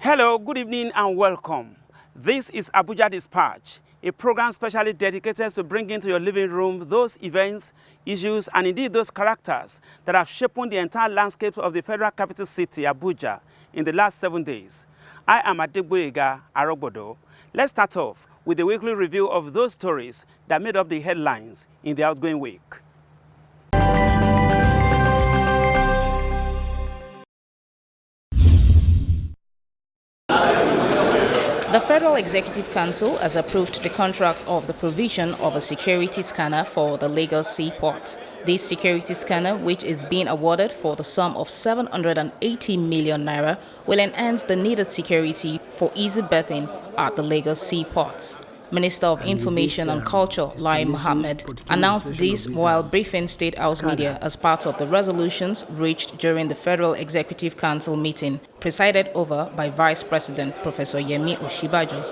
Hello, good evening and welcome. This is Abuja Dispatch, a program specially dedicated to bring into your living room those events, issues, and indeed those characters that have shaped the entire landscape of the federal capital city, Abuja, in the last 7 days. I am Adegboyega Arogbodo. Let's start off with a weekly review of those stories that made up the headlines in the outgoing week. The Federal Executive Council has approved the contract of the provision of a security scanner for the Lagos Seaport. This security scanner, which is being awarded for the sum of 780 million naira, will enhance the needed security for easy berthing at the Lagos Seaport. Minister of Information and Culture, Lai Mohammed, announced this while briefing State House media as part of the resolutions reached during the Federal Executive Council meeting, presided over by Vice President Professor Yemi Osinbajo.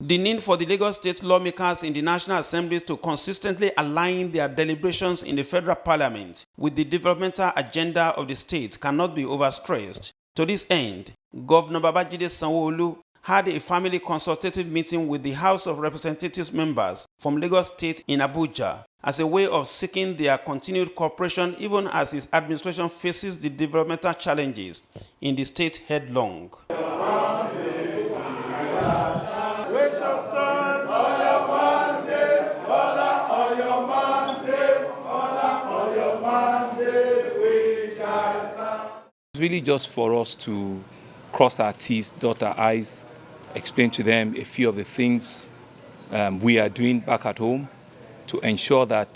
The need for the Lagos State lawmakers in the National Assemblies to consistently align their deliberations in the Federal Parliament with the developmental agenda of the state cannot be overstressed. To this end, Governor Babajide Sanwo-Olu had a family consultative meeting with the House of Representatives members from Lagos State in Abuja as a way of seeking their continued cooperation even as his administration faces the developmental challenges in the state headlong. It's really just for us to cross our T's, dot our I's, explain to them a few of the things we are doing back at home to ensure that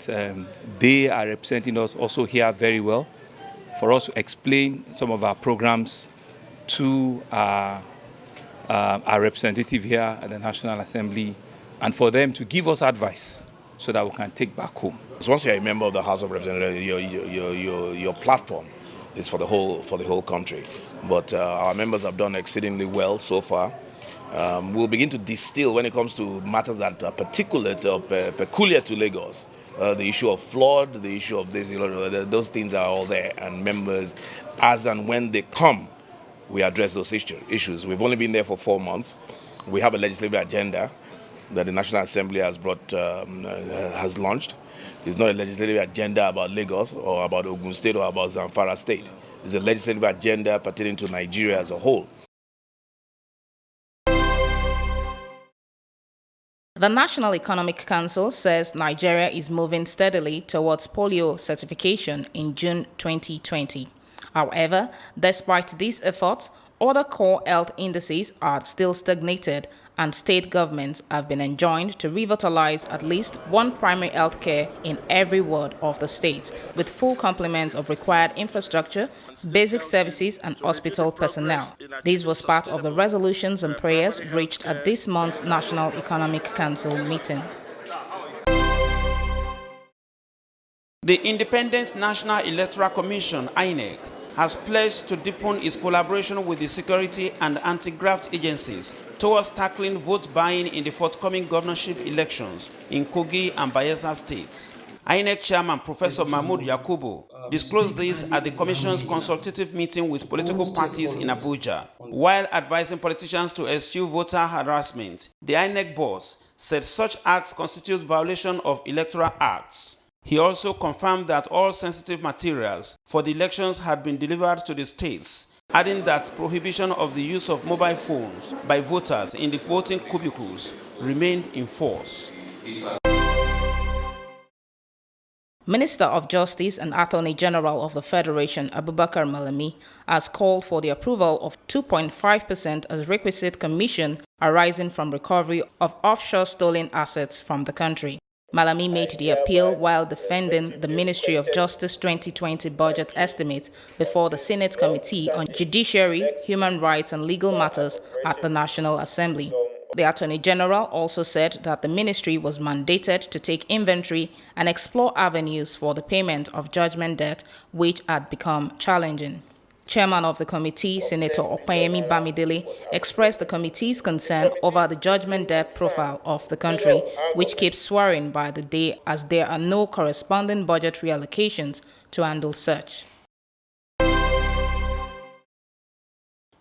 they are representing us also here very well, for us to explain some of our programs to our representative here at the National Assembly, and for them to give us advice so that we can take back home. Once you're a member of the House of Representatives, your platform is for the whole country. But our members have done exceedingly well so far. We'll begin to distill when it comes to matters that are peculiar to Lagos. The issue of flood, the issue of this, those things are all there, and members, as and when they come, we address those issues. We've only been there for 4 months. We have a legislative agenda that the National Assembly has launched. It's not a legislative agenda about Lagos or about Ogun State or about Zamfara State. It's a legislative agenda pertaining to Nigeria as a whole. The National Economic Council says Nigeria is moving steadily towards polio certification in June 2020. However, despite these efforts, other core health indices are still stagnated, and state governments have been enjoined to revitalize at least one primary health care in every ward of the state, with full complement of required infrastructure, basic services, and hospital personnel. This was part of the resolutions and prayers reached at this month's National Economic Council meeting. The Independent National Electoral Commission, INEC, has pledged to deepen its collaboration with the security and anti-graft agencies towards tackling vote buying in the forthcoming governorship elections in Kogi and Bayelsa states. INEC Chairman Professor Mahmood Yakubu disclosed this at the Commission's consultative meeting with political parties in Abuja. While advising politicians to eschew voter harassment, the INEC boss said such acts constitute violation of electoral acts. He also confirmed that all sensitive materials for the elections had been delivered to the states, adding that prohibition of the use of mobile phones by voters in the voting cubicles remained in force. Minister of Justice and Attorney General of the Federation, Abubakar Malami, has called for the approval of 2.5% as requisite commission arising from recovery of offshore stolen assets from the country. Malami made the appeal while defending the Ministry of Justice 2020 budget estimate before the Senate Committee on Judiciary, Human Rights and Legal Matters at the National Assembly. The Attorney General also said that the ministry was mandated to take inventory and explore avenues for the payment of judgment debt, which had become challenging. Chairman of the committee, Senator Opeyemi Bamidele, expressed the committee's concern over the judgment debt profile of the country, which keeps soaring by the day as there are no corresponding budgetary allocations to handle such.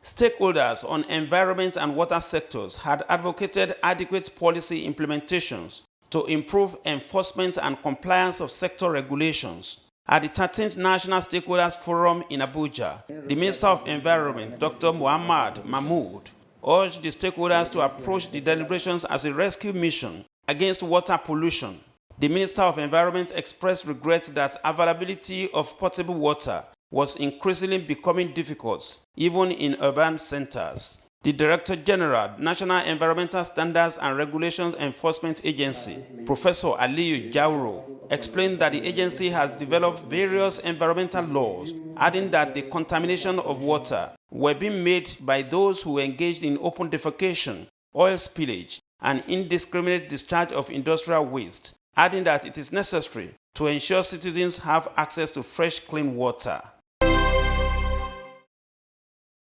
Stakeholders on environment and water sectors had advocated adequate policy implementations to improve enforcement and compliance of sector regulations. At the 13th National Stakeholders Forum in Abuja, the Minister of Environment, Dr. Muhammad Mahmood, urged the stakeholders to approach the deliberations as a rescue mission against water pollution. The Minister of Environment expressed regret that availability of potable water was increasingly becoming difficult, even in urban centers. The Director General, National Environmental Standards and Regulations Enforcement Agency, Professor Aliyu Jauro, explained that the agency has developed various environmental laws, adding that the contamination of water were being made by those who engaged in open defecation, oil spillage, and indiscriminate discharge of industrial waste, adding that it is necessary to ensure citizens have access to fresh, clean water.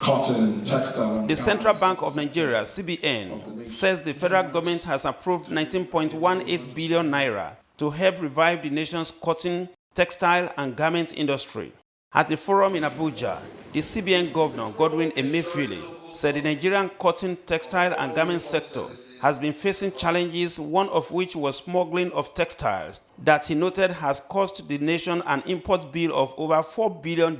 Cotton, textile, the Central Bank of Nigeria, CBN, says the federal government has approved 19.18 billion naira to help revive the nation's cotton, textile, and garment industry. At the forum in Abuja, the CBN Governor, Godwin Emefiele, said the Nigerian cotton, textile, and garment sector has been facing challenges, one of which was smuggling of textiles, that he noted has cost the nation an import bill of over $4 billion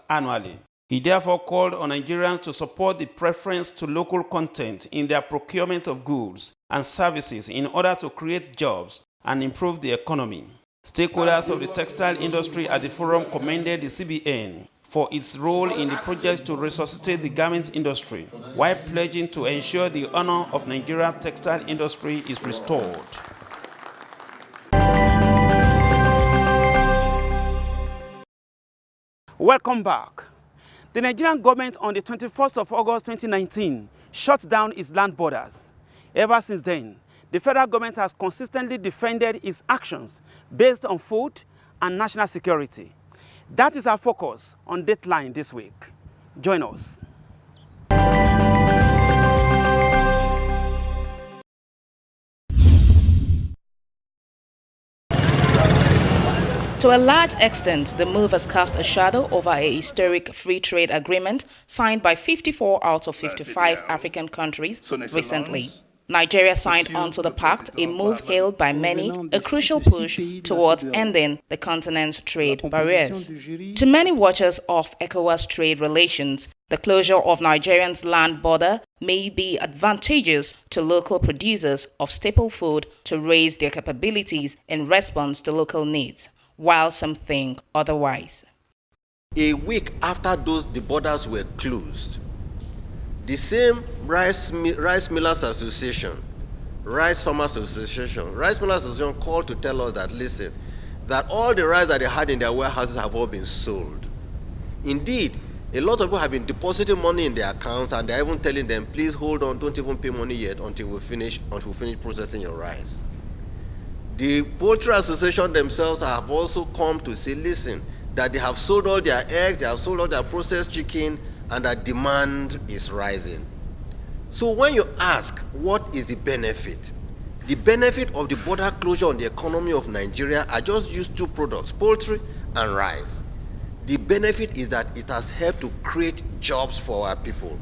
annually. He therefore called on Nigerians to support the preference to local content in their procurement of goods and services in order to create jobs and improve the economy. Stakeholders of the textile industry at the forum commended the CBN for its role in the projects to resuscitate the garment industry, while pledging to ensure the honor of Nigeria's textile industry is restored. Welcome back. The Nigerian government on the 21st of August 2019 shut down its land borders. Ever since then, the federal government has consistently defended its actions based on food and national security. That is our focus on Dateline this week. Join us. To a large extent, the move has cast a shadow over a historic free trade agreement signed by 54 out of 55 African countries recently. Nigeria signed onto the pact, a move hailed by many a crucial push towards ending the continent's trade barriers. To many watchers of ECOWAS trade relations, the closure of Nigeria's land border may be advantageous to local producers of staple food to raise their capabilities in response to local needs, while some think otherwise. A week after the borders were closed, the same Rice Millers Association, Rice Farmers Association, Rice Millers Association called to tell us that, listen, that all the rice that they had in their warehouses have all been sold. Indeed, a lot of people have been depositing money in their accounts, and they're even telling them, please hold on, don't even pay money yet until we finish processing your rice. The Poultry Association themselves have also come to say, listen, that they have sold all their eggs, they have sold all their processed chicken, and that demand is rising. So when you ask, what is the benefit? The benefit of the border closure on the economy of Nigeria, I just use two products, poultry and rice. The benefit is that it has helped to create jobs for our people.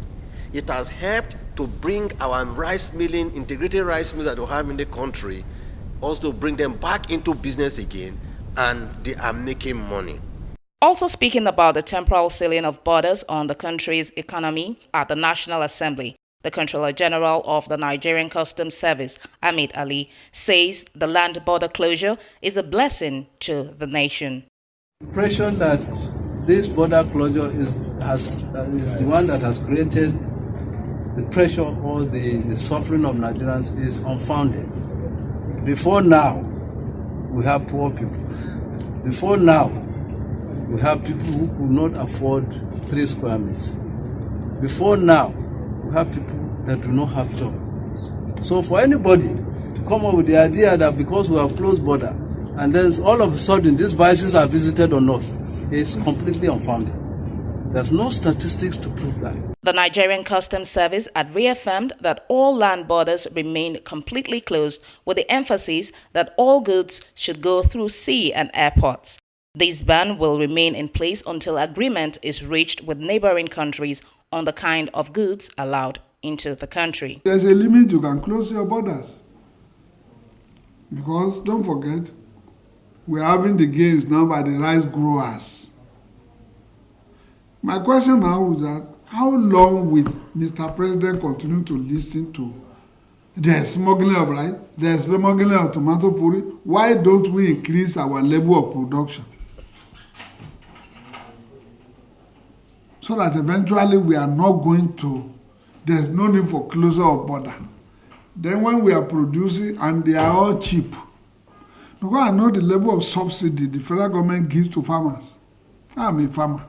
It has helped to bring our rice milling, integrated rice mills that we have in the country, also bring them back into business again, and they are making money. Also speaking about the temporal sealing of borders on the country's economy at the National Assembly, the Controller General of the Nigerian Customs Service, Ahmed Ali, says the land border closure is a blessing to the nation. The impression that this border closure is the one that has created the pressure or the suffering of Nigerians is unfounded. Before now, we have poor people. Before now, we have people who could not afford 3 square meters. Before now, we have people that do not have jobs. So for anybody to come up with the idea that because we have closed border, and then all of a sudden these viruses are visited on us, is completely unfounded. There's no statistics to prove that. The Nigerian Customs Service had reaffirmed that all land borders remain completely closed, with the emphasis that all goods should go through sea and airports. This ban will remain in place until agreement is reached with neighboring countries on the kind of goods allowed into the country. There's a limit you can close your borders. Because don't forget, we're having the gains now by the rice growers. My question now is that how long will Mr. President continue to listen to the smuggling of rice, the smuggling of tomato puree? Why don't we increase our level of production? So that eventually we are not going to, there's no need for closure of border. Then when we are producing and they are all cheap, because I know the level of subsidy the federal government gives to farmers. I'm a farmer.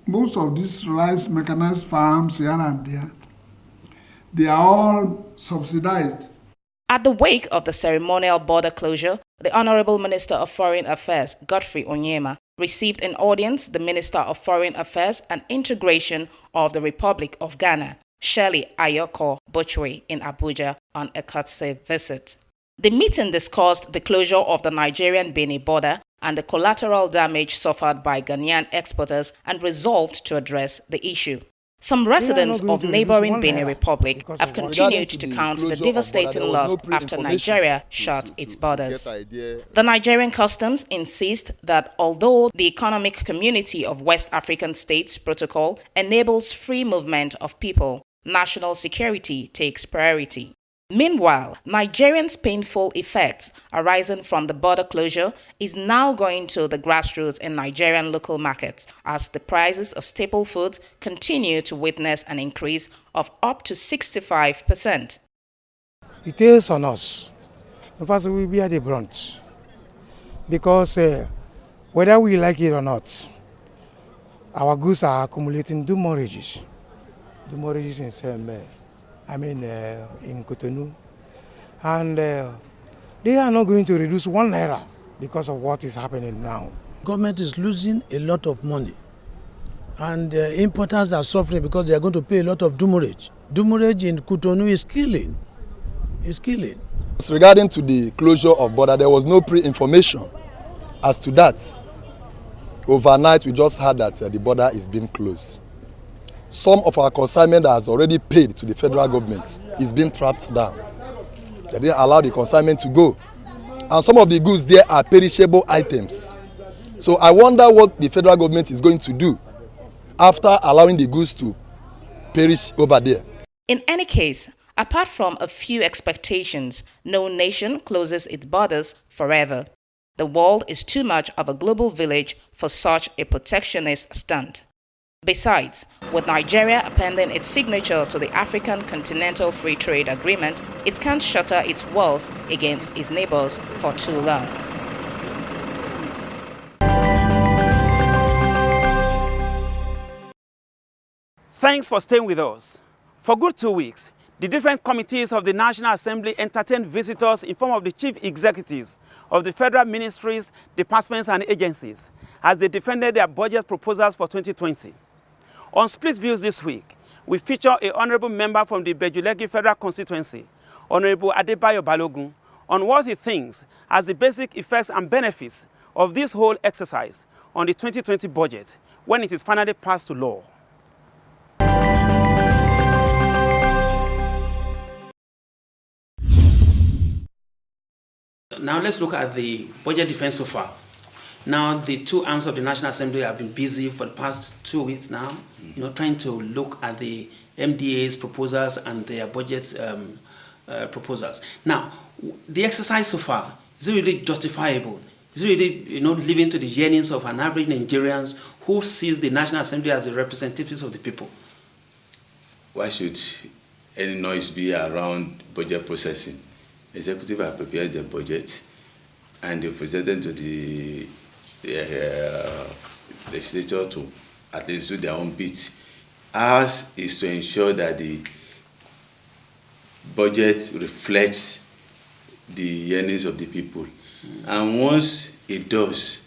Most of these rice mechanized farms here and there, they are all subsidized. At the wake of the ceremonial border closure, the Honorable Minister of Foreign Affairs, Godfrey Onyema, received in audience the Minister of Foreign Affairs and Integration of the Republic of Ghana, Shirley Ayoko Bochwe, in Abuja on a courtesy visit. The meeting discussed the closure of the Nigerian-Benin border and the collateral damage suffered by Ghanaian exporters and resolved to address the issue. Some residents of neighboring Benin Republic have continued to count the devastating loss after Nigeria shut its borders. The Nigerian customs insist that although the Economic Community of West African States Protocol enables free movement of people, national security takes priority. Meanwhile, Nigerians' painful effects arising from the border closure is now going to the grassroots in Nigerian local markets as the prices of staple foods continue to witness an increase of up to 65%. It is on us. In fact, we bear the brunt because whether we like it or not, our goods are accumulating demorages in in Cotonou, and they are not going to reduce 1 naira because of what is happening now. Government is losing a lot of money, and importers are suffering because they are going to pay a lot of demurrage. Demurrage in Cotonou is killing. Regarding to the closure of border, there was no pre-information as to that. Overnight, we just heard that the border is being closed. Some of our consignment that has already paid to the federal government is being trapped down. They didn't allow the consignment to go. And some of the goods there are perishable items. So I wonder what the federal government is going to do after allowing the goods to perish over there. In any case, apart from a few expectations, no nation closes its borders forever. The world is too much of a global village for such a protectionist stunt. Besides, with Nigeria appending its signature to the African Continental Free Trade Agreement, it can't shutter its walls against its neighbors for too long. Thanks for staying with us. For good 2 weeks, the different committees of the National Assembly entertained visitors in form of the chief executives of the federal ministries, departments and agencies as they defended their budget proposals for 2020. On Split Views this week, we feature a honorable member from the Bejuleki Federal Constituency, Honorable Adebayo Balogun, on what he thinks as the basic effects and benefits of this whole exercise on the 2020 budget when it is finally passed to law. Now let's look at the budget defense so far. Now the two arms of the National Assembly have been busy for the past 2 weeks now, trying to look at the MDA's proposals and their budget proposals. Now, the exercise so far, is it really justifiable? Is it really, living to the yearnings of an average Nigerians who sees the National Assembly as the representatives of the people? Why should any noise be around budget processing? Executive have prepared the budget and they presented to the legislature to at least do their own bit. Ours is to ensure that the budget reflects the yearnings of the people. And once it does,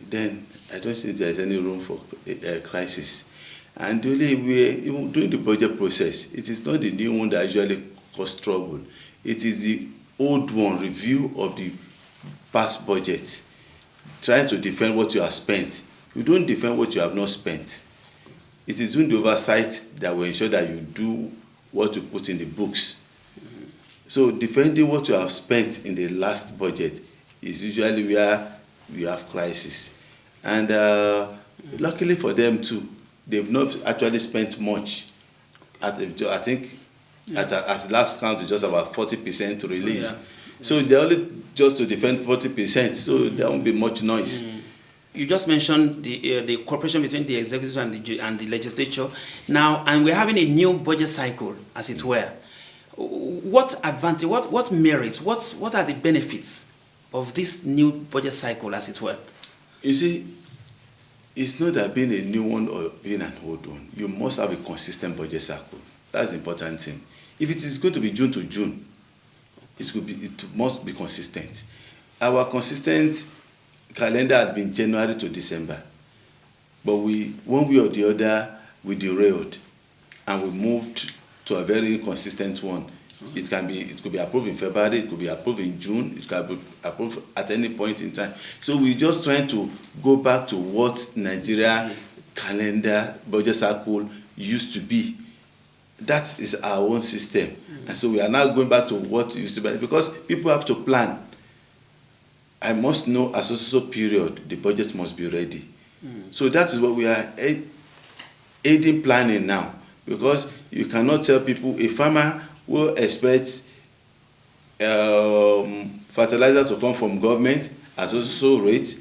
then I don't think there's any room for a crisis. And the only way, even during the budget process, it is not the new one that usually causes trouble. It is the old one, review of the past budget. trying to defend what you have spent. You don't defend what you have not spent. It is doing the oversight that will ensure that you do what you put in the books. So defending what you have spent in the last budget is usually where you have crisis. And luckily for them too, they've not actually spent much. I think as last count, it's just about 40% release. Yeah. So they're only just to defend 40%, so there won't be much noise. You just mentioned the cooperation between the executive and the legislature. Now, and we're having a new budget cycle, as it were. What advantage, what merits, what are the benefits of this new budget cycle, as it were? You see, it's not that being a new one or being an old one. You must have a consistent budget cycle. That's the important thing. If it is going to be June to June, it must be consistent. Our consistent calendar had been January to December, but one way or the other, we derailed, and we moved to a very inconsistent one. It could be approved in February, it could be approved in June, it could be approved at any point in time. So we're just trying to go back to what Nigeria calendar budget cycle used to be. That is our own system. And so we are now going back to what used to be, because people have to plan. I must know at so period, the budget must be ready. So that is what we are aiding planning now, because you cannot tell people, a farmer will expect fertilizer to come from government at so rate,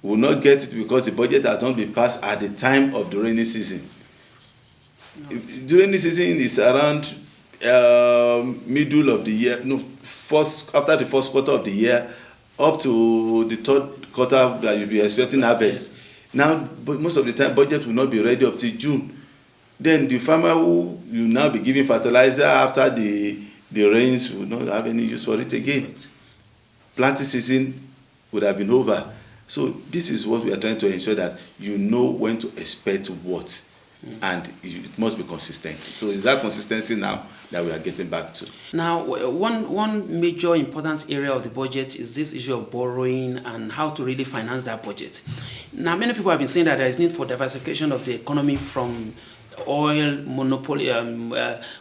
will not get it because the budget has not been passed at the time of the rainy season. The rainy season is around middle of the year, after the first quarter of the year, up to the third quarter that you'll be expecting harvest. Now, but most of the time, budget will not be ready up till June. Then the farmer who you now be giving fertilizer after the rains will not have any use for it again. Planting season would have been over. So this is what we are trying to ensure, that you know when to expect what, and it must be consistent. So it's that consistency now that we are getting back to. Now, one major important area of the budget is this issue of borrowing and how to really finance that budget. Now, many people have been saying that there is need for diversification of the economy from oil monopoly,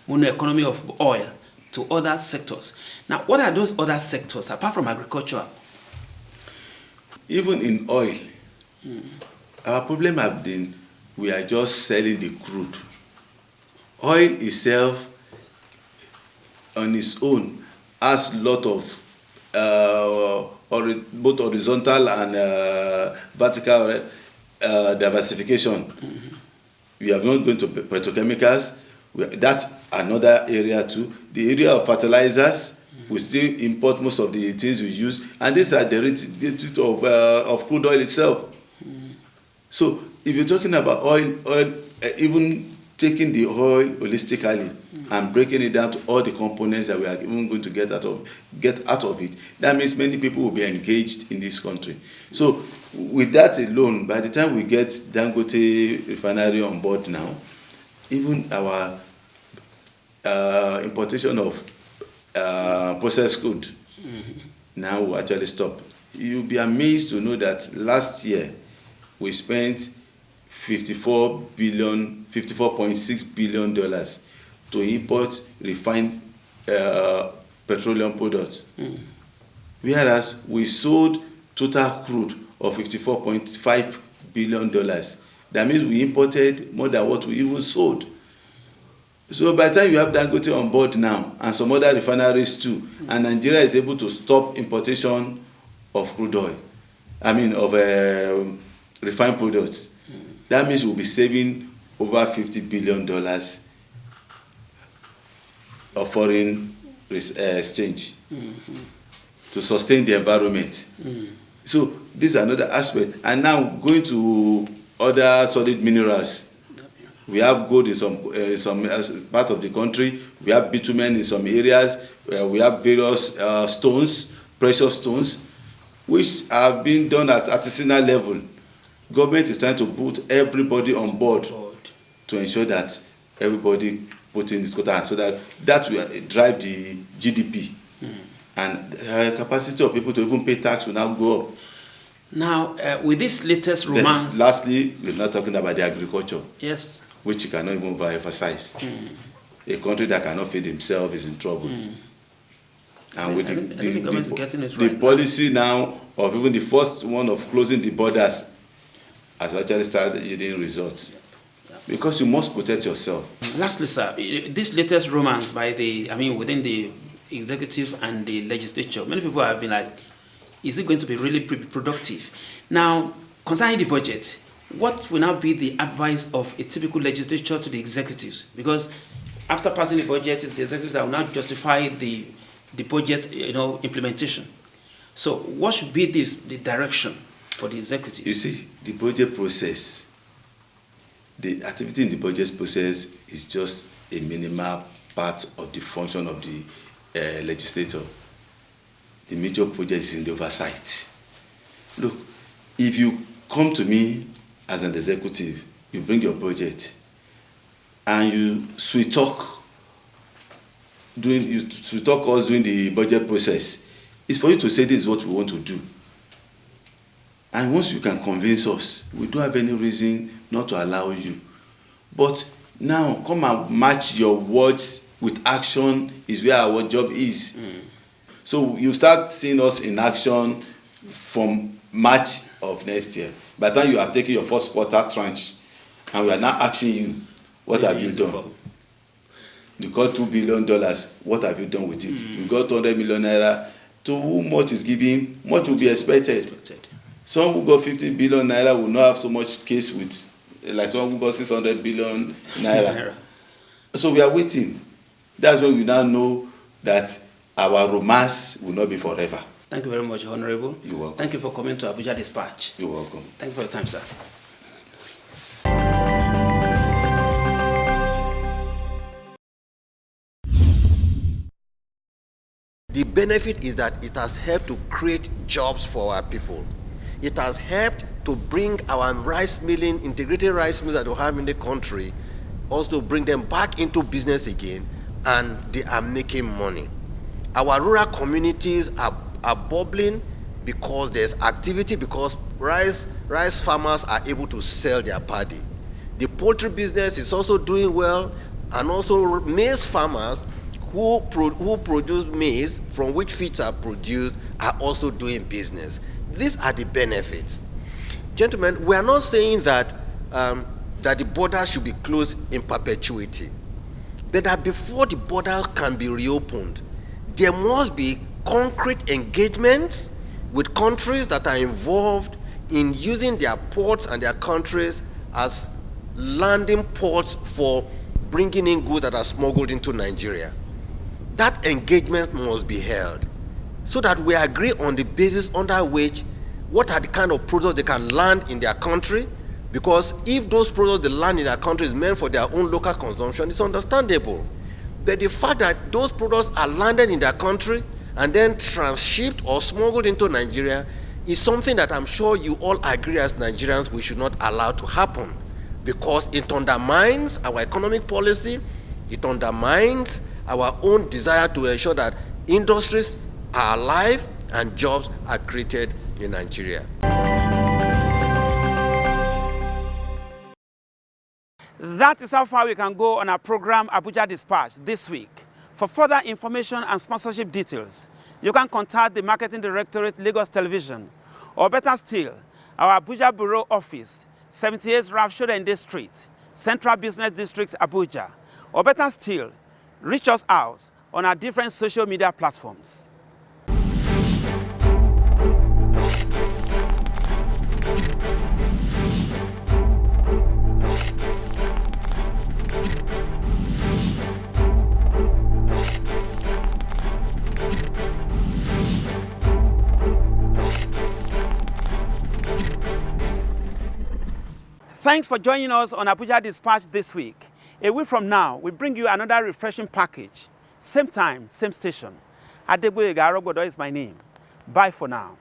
mono economy of oil, to other sectors. Now, what are those other sectors apart from agriculture? Even in oil, our problem has been we are just selling the crude. Oil itself, on its own, has a lot of both horizontal and vertical diversification. We are not going to petrochemicals. That's another area too. The area of fertilizers, we still import most of the things we use, and these are derivatives of crude oil itself. So if you're talking about oil, even taking the oil holistically and breaking it down to all the components that we are even going to get out of it, that means many people will be engaged in this country. So with that alone, by the time we get Dangote refinery on board now, even our importation of processed food now will actually stop. You'll be amazed to know that last year we spent $54.6 billion to import refined petroleum products. Whereas we sold total crude of $54.5 billion. That means we imported more than what we even sold. So by the time you have Dangote on board now, and some other refineries too, and Nigeria is able to stop importation of crude oil, of refined products, that means we'll be saving over $50 billion of foreign exchange to sustain the environment. So this is another aspect. And now going to other solid minerals. We have gold in some part of the country. We have bitumen in some areas. We have various stones, precious stones, which have been done at artisanal level. Government is trying to put everybody on board to ensure that everybody puts in this quota, so that will drive the GDP. And the capacity of people to even pay tax will now go up. Now, with this latest romance... Then, lastly, we're not talking about the agriculture. Yes. Which you cannot even emphasize. A country that cannot feed himself is in trouble. And with the policy now of even the first one of closing the borders has actually started yielding results. Because you must protect yourself. Lastly, sir, this latest romance by within the executive and the legislature, many people have been like, is it going to be really productive? Now, concerning the budget, what will now be the advice of a typical legislature to the executives? Because after passing the budget, it's the executive that will now justify the budget, implementation. So, what should be the direction for the executive? You see, the budget process, the activity in the budget process is just a minimal part of the function of the legislator. The major project is in the oversight. Look, if you come to me as an executive, you bring your budget, and you sweet talk us during the budget process, it's for you to say this is what we want to do. And once you can convince us, we don't have any reason not to allow you. But now, come and match your words with action is where our job is. So you start seeing us in action from March of next year. By the time you have taken your first quarter tranche, and we are now asking you, what have you done? You got $2 billion, what have you done with it? You got 200 million naira. To whom much is given, much will be expected. Some who got 50 billion naira will not have so much case with, like someone who got 600 billion naira. So we are waiting. That's when we now know that our romance will not be forever. Thank you very much, Honorable. You're welcome. Thank you for coming to Abuja Dispatch. You're welcome. Thank you for your time, sir. The benefit is that it has helped to create jobs for our people. It has helped to bring our rice milling, integrated rice mills that we have in the country, also bring them back into business again, and they are making money. Our rural communities are bubbling because there's activity, because rice farmers are able to sell their paddy. The poultry business is also doing well, and also maize farmers who produce maize from which feeds are produced are also doing business. These are the benefits. Gentlemen, we are not saying that the border should be closed in perpetuity, but that before the border can be reopened, there must be concrete engagements with countries that are involved in using their ports and their countries as landing ports for bringing in goods that are smuggled into Nigeria. That engagement must be held so that we agree on the basis under which what are the kind of products they can land in their country, because if those products they land in their country is meant for their own local consumption, it's understandable. But the fact that those products are landed in their country and then transshipped or smuggled into Nigeria is something that I'm sure you all agree as Nigerians we should not allow to happen, because it undermines our economic policy, it undermines our own desire to ensure that industries are alive and jobs are created in Nigeria. That is how far we can go on our program Abuja Dispatch this week. For further information and sponsorship details, you can contact the Marketing Directorate, Lagos Television, or better still, our Abuja Bureau Office, 78 Ralph Shodende Street, Central Business District, Abuja, or better still, reach us out on our different social media platforms. Thanks for joining us on Abuja Dispatch this week. A week from now, we bring you another refreshing package. Same time, same station. Adegboyega Arogbodo is my name. Bye for now.